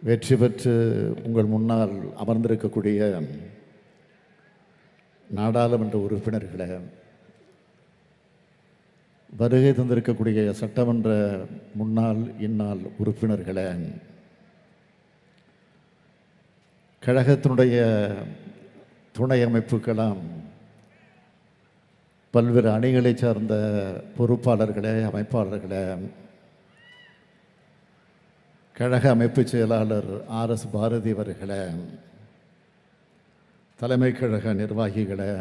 வெற்றி பெற்று உங்கள் முன்னால் அமர்ந்திருக்கக்கூடிய நாடாளுமன்ற உறுப்பினர்களே, வருகை தந்திருக்கக்கூடிய சட்டமன்ற முன்னாள் இந்நாள் உறுப்பினர்களே, கழகத்தினுடைய துணை அமைப்புக்கெல்லாம் பல்வேறு அணிகளை சார்ந்த பொறுப்பாளர்களே, அமைப்பாளர்களே, கழக அமைப்பு செயலாளர் RS பாரதி அவர்களே, தலைமை கழக நிர்வாகிகளே,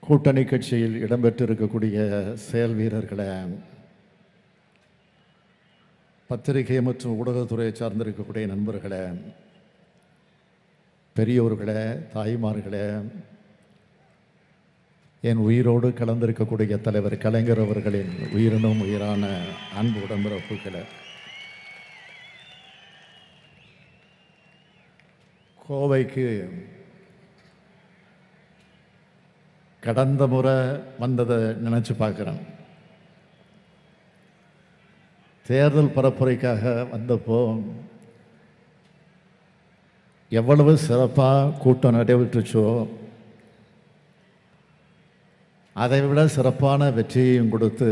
கூட்டணி கட்சியில் இடம்பெற்றிருக்கக்கூடிய செயல் வீரர்களே, பத்திரிகை மற்றும் ஊடகத்துறையை சார்ந்திருக்கக்கூடிய நண்பர்களே, பெரியோர்களே, தாய்மார்களே, என் உயிரோடு கலந்திருக்கக்கூடிய தலைவர் கலைஞர் அவர்களின் உயிரினும் உயிரான அன்பு உடன்பிறப்புகளே, கோவைக்கு கடந்த முறை வந்ததை நினச்சி பார்க்குறேன். தேர்தல் பரப்புரைக்காக வந்தப்போ எவ்வளவு சிறப்பாக கூட்டம் நடைபெற்றுச்சோ அதை விட சிறப்பான வெற்றியையும் கொடுத்து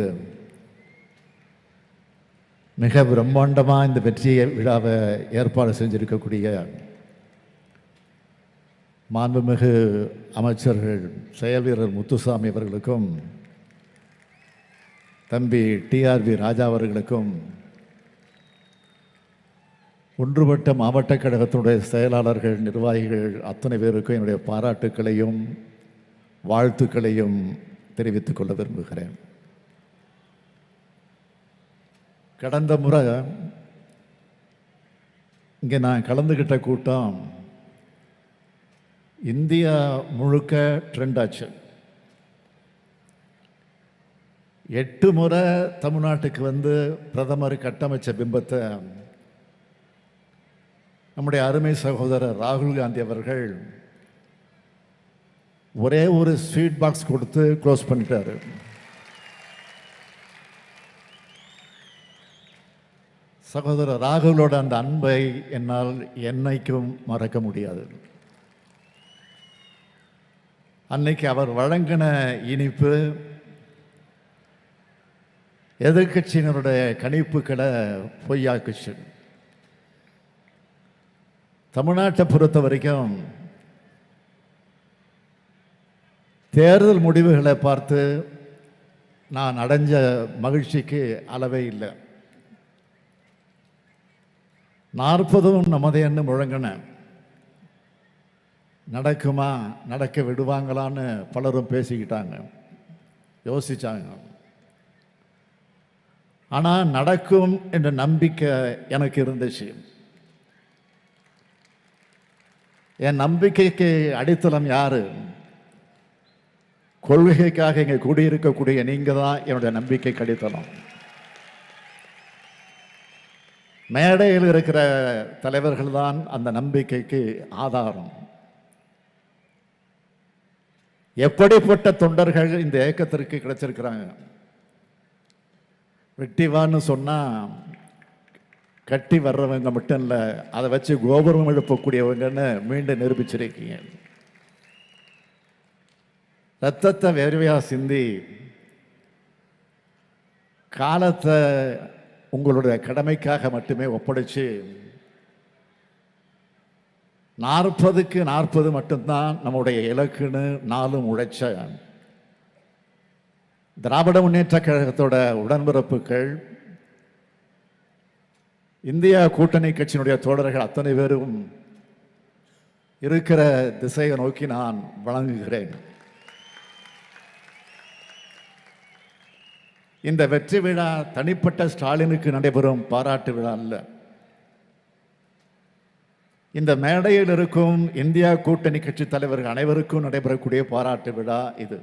மிக பிரம்மாண்டமாக இந்த வெற்றியை விழாவை ஏற்பாடு செஞ்சிருக்கக்கூடிய மாண்புமிகு அமைச்சர்கள் செயல் வீரர் முத்துசாமி அவர்களுக்கும் தம்பி TRV ராஜா அவர்களுக்கும் ஒன்றுபட்ட மாவட்ட கழகத்தினுடைய செயலாளர்கள், நிர்வாகிகள் அத்தனை பேருக்கும் என்னுடைய பாராட்டுக்களையும் வாழ்த்துக்களையும் தெரிவித்துக் கொள்ள விரும்புகிறேன். கடந்த முறை இங்கே நான் கலந்துக்கிட்ட கூட்டம் இந்தியா முழுக்க ட்ரெண்ட் ஆச்சு. 8 முறை தமிழ்நாட்டுக்கு வந்து பிரதமர் கட்டமைச்ச பிம்பத்தை நம்முடைய அருமை சகோதரர் ராகுல் காந்தி அவர்கள் ஒரே ஒரு ஸ்வீட் பாக்ஸ் கொடுத்து க்ளோஸ் பண்ணிட்டாரு. சகோதரர் ராகுலோட அந்த அன்பை என்னால் என்னைக்கும் மறக்க முடியாது. அன்னைக்கு அவர் வழங்கின இனிப்பு எதிர்கட்சியினருடைய கணிப்புகளை பொய்யாக்குச்சு. தமிழ்நாட்டை பொறுத்த வரைக்கும் தேர்தல் முடிவுகளை பார்த்து நான் அடைஞ்ச மகிழ்ச்சிக்கு அளவே இல்லை. 40 நமதேன்னு முழங்கின நடக்குமா, நடக்க விடுவாங்களான்னு பலரும் பேசிக்கிட்டாங்க, யோசிச்சாங்க. ஆனால் நடக்கும் என்ற நம்பிக்கை எனக்கு இருந்துச்சு. என் நம்பிக்கைக்கு அடித்தளம் யாரு? கொள்கைக்காக இங்கே கூடியிருக்கக்கூடிய நீங்க தான் என்னுடைய நம்பிக்கை அடித்தளம். மேடையில் இருக்கிற தலைவர்கள் தான் அந்த நம்பிக்கைக்கு ஆதாரம். எப்படிப்பட்ட தொண்டர்கள் இந்த இயக்கத்திற்கு கிடைச்சிருக்கிறாங்க? வெட்டிவான்னு சொன்னா கட்டி வர்றவங்க மட்டும் இல்லை, அதை வச்சு கோபுரம் எழுப்பக்கூடியவங்கன்னு மீண்டும் நிரூபிச்சிருக்கீங்க. ரத்தத்தை வேர்வையா சிந்தி காலத்தை உங்களுடைய கடமைக்காக மட்டுமே ஒப்படைச்சு 40க்கு 40 மட்டும்தான் நம்முடைய இலக்குன்னு நாளும் உழைச்ச திராவிட முன்னேற்ற கழகத்தோட உடன்பிறப்புகள், இந்தியா கூட்டணி கட்சியினுடைய தோழர்கள் அத்தனை பேரும் இருக்கிற திசையை நோக்கி நான் வழங்குகிறேன். இந்த வெற்றி விழா தனிப்பட்ட ஸ்டாலினுக்கு நடைபெறும் பாராட்டு விழா அல்ல. இந்த மேடையில் இருக்கும் இந்தியா கூட்டணி கட்சி தலைவர்கள் அனைவருக்கும் நடைபெறக்கூடிய பாராட்டு விழா இது.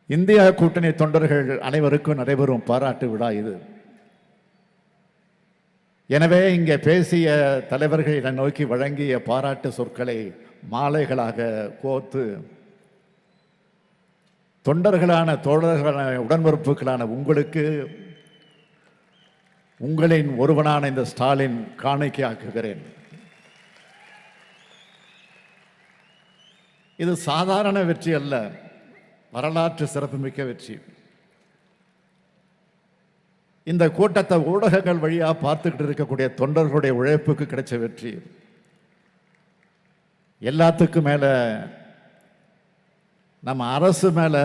இந்தியா கூட்டணி தொண்டர்கள் அனைவருக்கும் நடைபெறும் பாராட்டு விழா இது. எனவே இங்கே பேசிய தலைவர்களை நோக்கி வழங்கிய பாராட்டு சொற்களை மாலைகளாக கோர்த்து தொண்டர்களான தோழர்களான உடன்பிறப்புகளான உங்களுக்கு உங்களின் ஒருவனான இந்த ஸ்டாலின் காணிக்கையாக்குகிறேன். இது சாதாரண வெற்றி அல்ல, வரலாற்று சிறப்புமிக்க வெற்றி. இந்த கூட்டத்தை ஊடகங்கள் வழியா பார்த்துக்கிட்டு இருக்கக்கூடிய தொண்டர்களுடைய உழைப்புக்கு கிடைச்ச வெற்றி. எல்லாத்துக்கும் மேல நம்ம அரசு மேல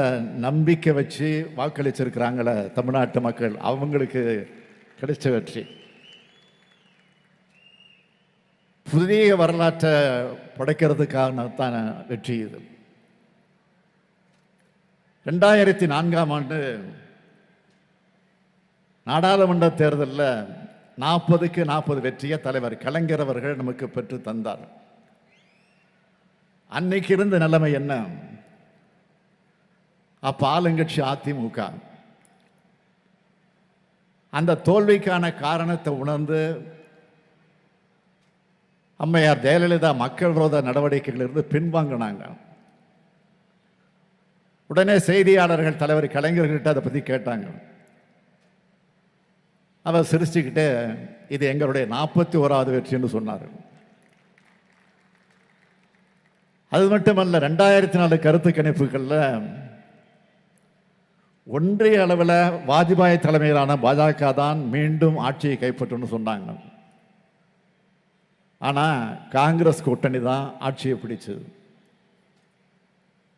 நம்பிக்கை வச்சு வாக்களிச்சிருக்கிறாங்கள தமிழ்நாட்டு மக்கள், அவங்களுக்கு கிடைச்ச வெற்றி. புதிய வரலாற்றை படைக்கிறதுக்கான வெற்றி இது. 2004ஆம் ஆண்டு நாடாளுமன்ற தேர்தலில் 40க்கு 40 வெற்றியை தலைவர் கலைஞர் அவர்கள் நமக்கு பெற்று தந்தார். அன்னைக்கு இருந்த நிலைமை என்ன? அப்ப ஆளுங்கட்சி அதிமுக. அந்த தோல்விக்கான காரணத்தை உணர்ந்து அம்மையார் ஜெயலலிதா மக்கள் விரோத நடவடிக்கைகளிலிருந்து பின்வாங்கினாங்க. உடனே செய்தியாளர்கள் தலைவர் கலைஞர்கிட்ட அதை பற்றி கேட்டாங்க. அவர் சிரிச்சுக்கிட்டே இது எங்களுடைய 41வது வெற்றின்னு சொன்னார். அது மட்டுமல்ல, 2004 கருத்து கணிப்புகளில் ஒன்றிய அளவில் வாஜ்பாய் தலைமையிலான பாஜக தான் மீண்டும் ஆட்சியை கைப்பற்றும்னு சொன்னாங்க. ஆனால் காங்கிரஸ் கூட்டணி தான் ஆட்சியை பிடிச்சது.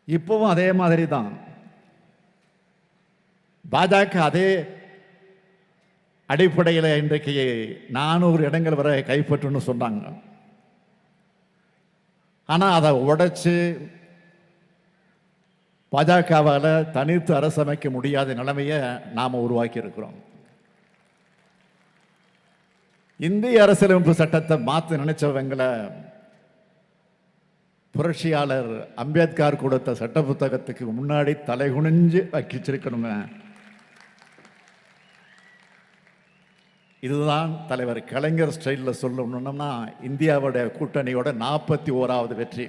இப்பவும் அதே மாதிரி தான். பாஜக அதே அடிப்படையில் இன்றைக்கு 400 இடங்கள் வரை கைப்பற்றும்னு சொன்னாங்க. ஆனால் அதை உடைச்சு பாஜகவால் தனித்து அரசமைக்க முடியாத நிலைமையை நாம் உருவாக்கி இருக்கிறோம். இந்திய அரசியலமைப்பு சட்டத்தை மாற்ற நினைச்சவங்களை புரட்சியாளர் அம்பேத்கர் கொடுத்த சட்ட புத்தகத்துக்கு முன்னாடி தலைகுனிஞ்சு வச்சிருக்கணுங்க. இதுதான் தலைவர் கலைஞர் ஸ்டைலில் சொல்லணும்னா இந்தியாவுடைய கூட்டணியோட 41வது வெற்றி.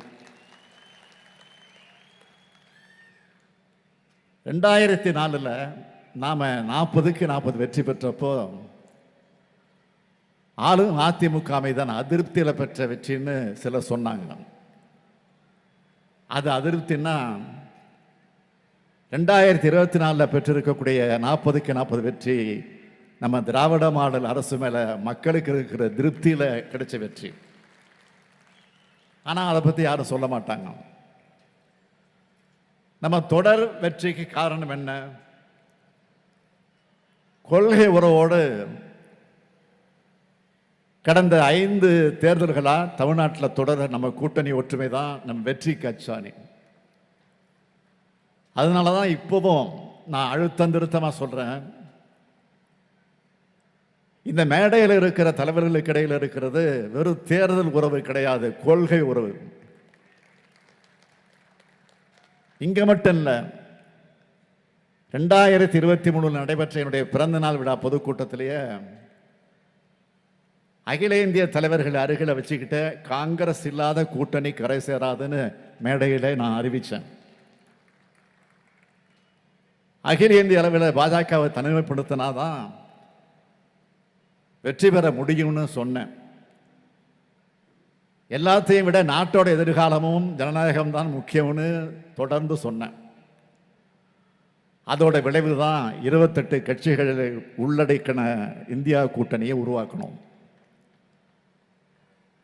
2004 நாம் 40க்கு 40 வெற்றி பெற்றப்போ ஆளும் அதிமுக மீதான அதிருப்தியில் பெற்ற வெற்றின்னு சிலர் சொன்னாங்க. அது அதிருப்தின்னா 2024 பெற்றிருக்கக்கூடிய 40க்கு 40 வெற்றி நம்ம திராவிட மாடல் அரசு மேல மக்களுக்கு இருக்கிற திருப்தியில கிடைச்ச வெற்றி. ஆனா அதை பத்தி யாரும் சொல்ல மாட்டாங்க. நம்ம தொடர் வெற்றிக்கு காரணம் என்ன? கொள்கை உறவோடு கடந்த 5 தேர்தல்களா தமிழ்நாட்டில் தொடர நம்ம கூட்டணி ஒற்றுமை தான் நம்ம வெற்றிக்கு அச்சாணி. அதனாலதான் இப்பவும் நான் அழுத்தம் திருத்தமா சொல்றேன், இந்த மேடையில் இருக்கிற தலைவர்களுக்கு இடையில் இருக்கிறது வெறும் தேர்தல் உறவு கிடையாது, கொள்கை உறவு. இங்க மட்டும் இல்ல, 2023 நடைபெற்ற என்னுடைய பிறந்த நாள் விழா பொதுக்கூட்டத்திலேயே அகில இந்திய தலைவர்கள் அருகில் வச்சுக்கிட்டு காங்கிரஸ் இல்லாத கூட்டணி கரை சேராதுன்னு மேடையில நான் அறிவிச்சேன். அகில இந்திய அளவில் பாஜகவை தனிமைப்படுத்தினாதான் வெற்றி பெற முடியும்னு சொன்னேன். எல்லாத்தையும் விட நாட்டோட எதிர்காலமும் ஜனநாயகம் தான் முக்கியம்னு தொடர்ந்து சொன்னேன். அதோட விளைவு தான் 28 கட்சிகளை உள்ளடக்கின இந்தியா கூட்டணியை உருவாக்கணும்.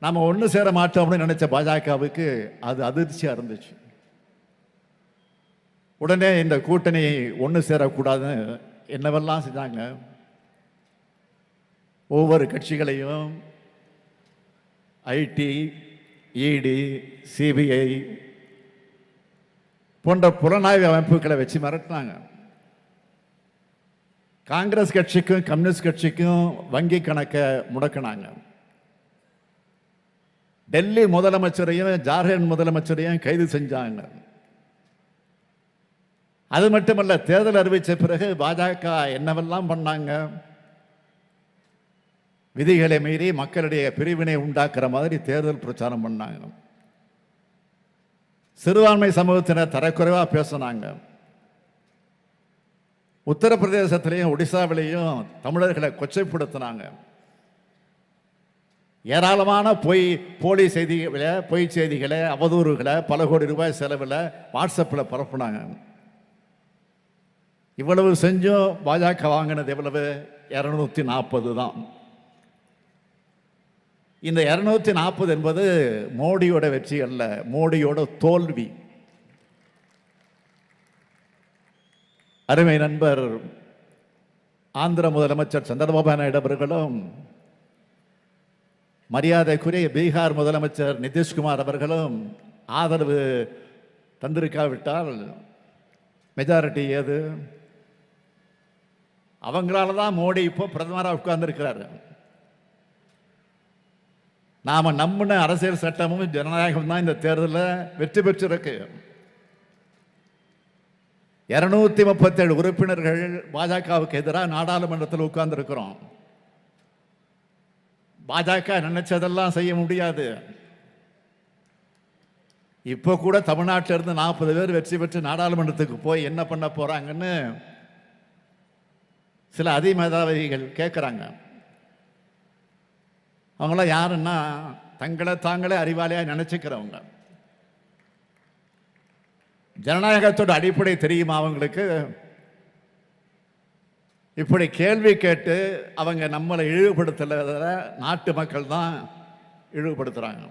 நாம ஒன்று சேர மாட்டோம்னு நினைச்ச பாஜகவுக்கு அது அதிர்ச்சியா இருந்துச்சு. உடனே இந்த கூட்டணி ஒன்று சேரக்கூடாதுன்னு என்னவெல்லாம் செஞ்சாங்க. ஒவ்வொரு கட்சிகளையும் ஐடி, இடி, சிபிஐ போன்ற புலனாய்வு அமைப்புகளை வச்சு மிரட்டினாங்க. காங்கிரஸ் கட்சிக்கும் கம்யூனிஸ்ட் கட்சிக்கும் வங்கி கணக்கை முடக்கினாங்க. டெல்லி முதலமைச்சரையும் ஜார்க்கண்ட் முதலமைச்சரையும் கைது செஞ்சாங்க. அது மட்டுமல்ல, தேர்தல் அறிவித்த பிறகு பாஜக என்னவெல்லாம் பண்ணாங்க. விதிகளை மீறி மக்களுடைய பிரிவினை உண்டாக்குற மாதிரி தேர்தல் பிரச்சாரம் பண்ணாங்க. சிறுபான்மை சமூகத்தினர் தரக்குறைவா பேசினாங்க. உத்தரப்பிரதேசத்திலையும் ஒடிசாவிலையும் தமிழர்களை கொச்சைப்படுத்தினாங்க. ஏராளமான போலி செய்திகளை, பொய் செய்திகளை, அவதூறுகளை பல கோடி ரூபாய் செலவில் வாட்ஸ்அப்பில் பரப்புனாங்க. இவ்வளவு செஞ்சும் பாஜக வாங்கினது எவ்வளவு? 240 தான். இந்த 240 என்பது மோடியோட வெற்றி அல்ல, மோடியோட தோல்வி. அருமை நண்பர் ஆந்திர முதலமைச்சர் சந்திரபாபு நாயுடு அவர்களும், மரியாதைக்குரிய பீகார் முதலமைச்சர் நிதிஷ்குமார் அவர்களும் ஆதரவு தந்திருக்காவிட்டால் மெஜாரிட்டி ஏது? அவங்களால தான் மோடி இப்போ பிரதமராக உட்கார்ந்துருக்கிறாரு. நாம நம்பின அரசியல் சட்டமும் ஜனநாயகம் தான் இந்த தேர்தலில் வெற்றி பெற்றிருக்கு. 237 உறுப்பினர்கள் பாஜகவுக்கு எதிராக நாடாளுமன்றத்தில் உட்கார்ந்து இருக்கிறோம். பாஜக நினைச்சதெல்லாம் செய்ய முடியாது. இப்போ கூட தமிழ்நாட்டில் இருந்து 40 பேர் வெற்றி பெற்று நாடாளுமன்றத்துக்கு போய் என்ன பண்ண போறாங்கன்னு சில அதிமேதாவிகள் கேட்குறாங்க. அவங்களாம் யாருன்னா தங்களை தாங்களே அறிவாளியா நினைச்சுக்கிறவங்க. ஜனநாயகத்தோட அடிப்படை தெரியுமா அவங்களுக்கு? இப்படி கேள்வி கேட்டு அவங்க நம்மளை இழிவுபடுத்தல, நாட்டு மக்கள் தான் இழிவுபடுத்துறாங்க.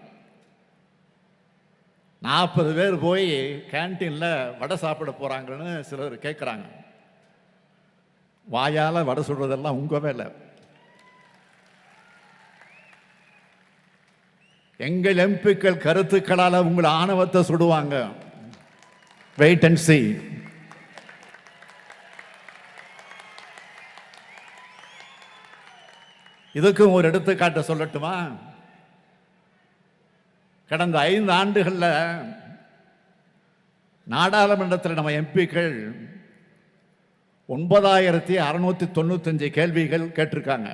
40 பேர் போய் கேன்டீன்ல வடை சாப்பிட போறாங்கன்னு சிலர் கேட்குறாங்க. வாயால வடை சுடுறதெல்லாம் உங்க வேலை. எங்கள் எம்பிக்கள் கருத்துக்களால் உங்களை ஆணவத்தை சுடுவாங்க. Wait and see. இதுக்கும் ஒரு எடுத்துக்காட்டு சொல்லட்டுமா? கடந்த 5 ஆண்டுகளில் நாடாளுமன்றத்தில் நம்ம எம்பிக்கள் 9695 கேள்விகள் கேட்டிருக்காங்க.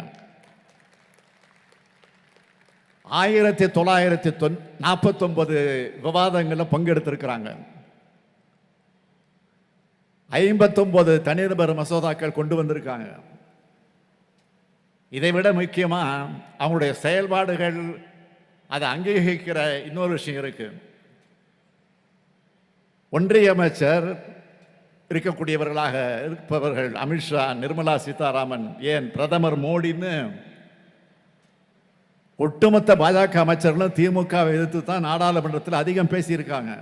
1949 விவாதங்களில் பங்கெடுத்திருக்கிறாங்க. 59 தனிநபர் மசோதாக்கள் கொண்டு வந்திருக்காங்க. இதை விட முக்கியமா அவங்களுடைய செயல்பாடுகள் அதை அங்கீகரிக்கிற இன்னொரு விஷயம் இருக்கு. ஒன்றிய அமைச்சர் இருக்கக்கூடியவர்களாக இருப்பவர்கள் அமித்ஷா, நிர்மலா சீதாராமன், ஏன் பிரதமர் மோடின்னு ஒட்டுமொத்த பாஜக அமைச்சர்களும் திமுகவை எதிர்த்து தான் நாடாளுமன்றத்தில் அதிகம் பேசியிருக்காங்க.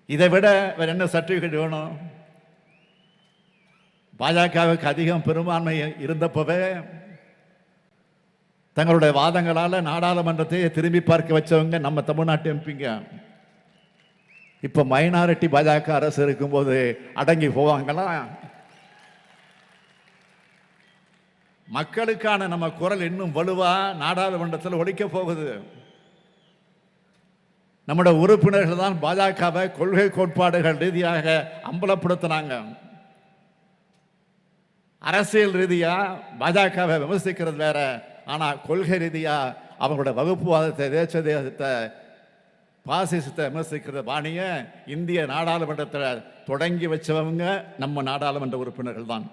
இதை விட வேற என்ன சர்டிபிகேட் வேணும்? பாஜகவுக்கு அதிகம் பெரும்பான்மை இருந்தப்பவே தங்களுடைய வாதங்களால் நாடாளுமன்றத்தை திரும்பி பார்க்க வச்சவங்க நம்ம தமிழ்நாட்டு எம்பிங்க. இப்ப மைனாரிட்டி பாஜக அரசு இருக்கும்போது அடங்கி போவாங்களா? மக்களுக்கான நம்ம குரல் இன்னும் வலுவா நாடாளுமன்றத்தில் ஒலிக்க போகுது. நம்முடைய உறுப்பினர்கள் தான் பாஜகவை கொள்கை கோட்பாடுகள் ரீதியாக அம்பலப்படுத்தினாங்க. அரசியல் ரீதியா பாஜகவை விமர்சிக்கிறது வேற, ஆனா கொள்கை ரீதியா அவங்களுடைய வகுப்புவாதத்தை, தேசத்தை, பாசிசத்தை விமர்சிக்கிற பாணிய இந்திய நாடாளுமன்றத்தில் தொடங்கி வச்சவங்க நம்ம நாடாளுமன்ற உறுப்பினர்கள் தான்.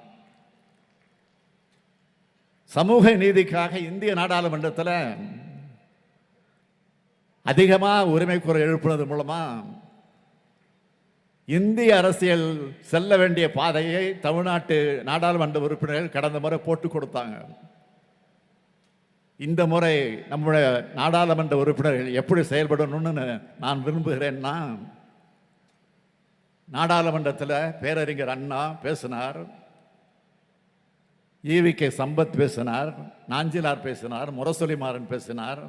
சமூக நீதிக்காக இந்திய நாடாளுமன்றத்தில் அதிகமாக உரிமை குரல் எழுப்புனது மூலமா இந்திய அரசியல் செல்ல வேண்டிய பாதையை தமிழ்நாட்டு நாடாளுமன்ற உறுப்பினர்கள் கடந்த முறை போட்டு கொடுத்தாங்க. இந்த முறை நம்முடைய நாடாளுமன்ற உறுப்பினர்கள் எப்படி செயல்படணும்னு நான் விரும்புகிறேன்னா, நாடாளுமன்றத்தில் பேரறிஞர் அண்ணா பேசினார், ஈவிகே சம்பத் பேசினார், நாஞ்சிலார் பேசினார், முரசொலிமாறன் பேசினார்.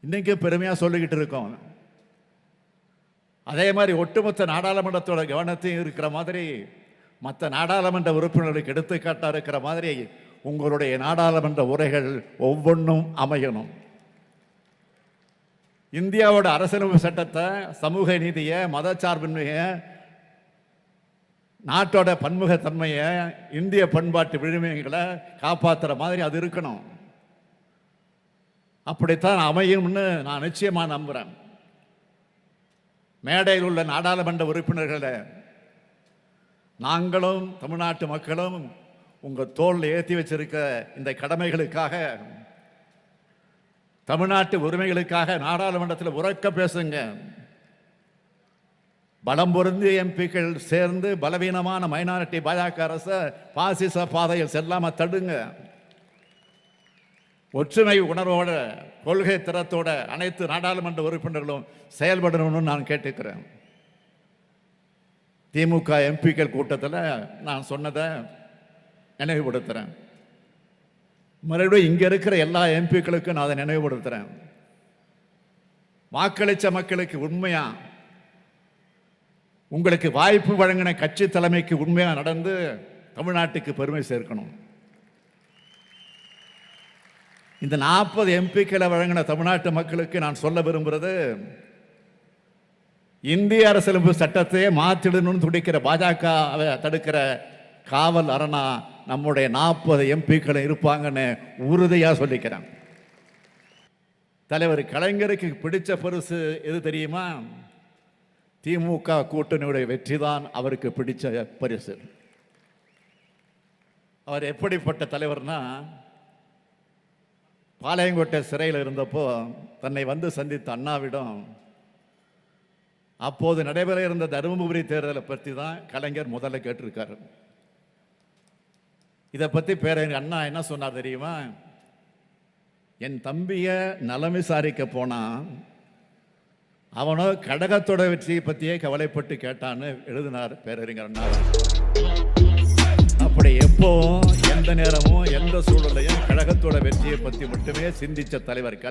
இன்னைக்கு பெருமையா சொல்லிக்கிட்டு இருக்கோம். அதே மாதிரி ஒட்டுமொத்த நாடாளுமன்றத்தோட கவனத்தையும் இருக்கிற மாதிரி, மற்ற நாடாளுமன்ற உறுப்பினர்களுக்கு எடுத்துக்காட்டா இருக்கிற மாதிரி உங்களுடைய நாடாளுமன்ற உரைகள் ஒவ்வொன்றும் அமையணும். இந்தியாவோட அரசியலமைப்பு சட்டத்தை, சமூக நீதியை, மதச்சார்பின்மையை, நாட்டோட பன்முகத்தன்மையை, இந்திய பண்பாட்டு விழுமியங்களை காப்பாற்றுற மாதிரி அது இருக்கணும். அப்படித்தான் அமையும்னு நான் நிச்சயமா நம்புறேன். மேடையில் உள்ள நாடாளுமன்ற உறுப்பினர்களை நாங்களும் தமிழ்நாட்டு மக்களும் உங்க தோளில் ஏற்றி வச்சிருக்க இந்த கடமைகளுக்காக, தமிழ்நாட்டு உரிமைகளுக்காக நாடாளுமன்றத்தில் உரக்க பேசுங்க. பலம் பொருந்திய எம்பிக்கள் சேர்ந்து பலவீனமான மைனாரிட்டி பாஜக அரசை பாசிச பாதையில் செல்லாம தடுங்க. ஒற்றுமை உணர்வோட, கொள்கை திறத்தோட அனைத்து நாடாளுமன்ற உறுப்பினர்களும் செயல்படணும்னு நான் கேட்டுக்கிறேன். திமுக எம்பிக்கள் கூட்டத்தில் நான் சொன்னதை நினைவுபடுத்துறேன். மறுபடியும் இங்க இருக்கிற எல்லா எம்பிக்களுக்கும் நான் அதை நினைவுபடுத்துறேன். வாக்களிச்ச மக்களுக்கு உண்மையா, உங்களுக்கு வாய்ப்பு வழங்கின கட்சி தலைமைக்கு உண்மையா நடந்து தமிழ்நாட்டுக்கு பெருமை சேர்க்கணும். இந்த 40 எம்பிக்களை வழங்கின தமிழ்நாட்டு மக்களுக்கு நான் சொல்ல விரும்புறது, இந்திய அரசியலமைப்பு சட்டத்தையே மாற்றிடணும்னு துடிக்கிற பாஜக தடுக்கிற காவல் அரணா நம்முடைய 40 எம்பிக்கள் இருப்பாங்கன்னு உறுதியா சொல்லிக்கிறேன். தலைவர் கலைஞருக்கு பிடிச்ச பரிசு எது தெரியுமா? திமுக கூட்டணியுடைய வெற்றி தான் அவருக்கு பிடிச்ச பரிசு. அவர் எப்படிப்பட்ட தலைவர்னா, பாளையங்கோட்டை சிறையில் இருந்தப்போ தன்னை வந்து சந்தித்த அண்ணாவிடம் அப்போது நடைபெற இருந்த தருமபுரி தேர்தலை பற்றி தான் கலைஞர் முதல்ல கேட்டிருக்காரு. இதை பற்றி பேரறிஞர் அண்ணா என்ன சொன்னார் தெரியுமா? என் தம்பிய நலம் விசாரிக்க போனா அவனோ கடகத்தோட வெற்றியை பற்றியே கவலைப்பட்டு கேட்டான்னு எழுதினார் பேரறிஞர் அண்ணா. அப்படி எப்பவும், எந்த நேரமும், எந்த சூழலையும் கழகத்தோட வெற்றியை பற்றி மட்டுமே சிந்திச்ச தலைவர்